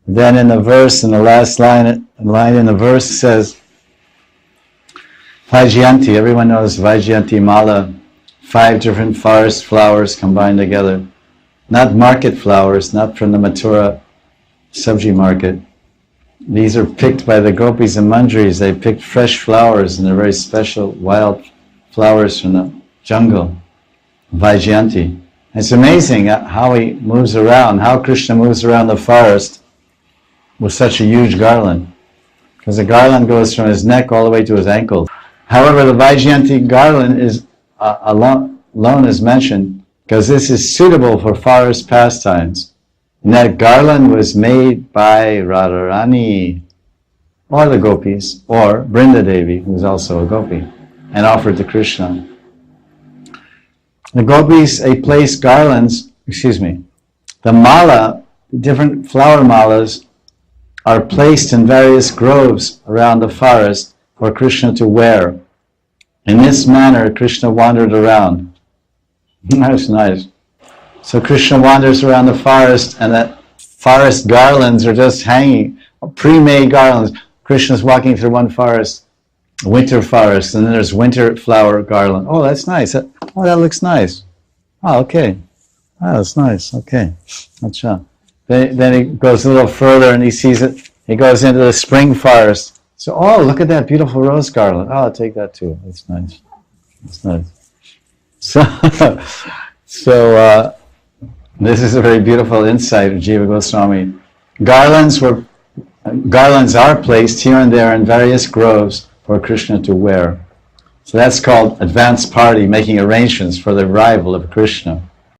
Then in the verse, in the last line in the verse says, Vaijayanti, everyone knows Vaijayanti Mala, 5 different forest flowers combined together. Not market flowers, not from the Mathura Sabji market. These are picked by the gopis and manjaris. They picked fresh flowers, and they're very special wild flowers from the jungle. Vaijayanti. It's amazing how he moves around, how Krishna moves around the forest with such a huge garland. Because the garland goes from his neck all the way to his ankles. However, the Vaijayanti garland is alone is mentioned because this is suitable for forest pastimes. And that garland was made by Radharani, or the gopis, or Brinda Devi, who's also a gopi, and offered to Krishna. The gopis, they place garlands, the mala, different flower malas, are placed in various groves around the forest for Krishna to wear. In this manner, Krishna wandered around. That's nice. So Krishna wanders around the forest, and that forest garlands are just hanging, pre-made garlands. Krishna's walking through one forest, winter forest, and then there's winter flower garland. Oh, that's nice. Oh, that looks nice. Oh, okay. Oh, that's nice. Okay. Achha. Then he goes a little further and he sees it. He goes into the spring forest. So, oh, look at that beautiful rose garland. Oh, I'll take that too. That's nice. That's nice. So this is a very beautiful insight of Jiva Goswami. Garlands are placed here and there in various groves for Krishna to wear. So that's called advance party, making arrangements for the arrival of Krishna.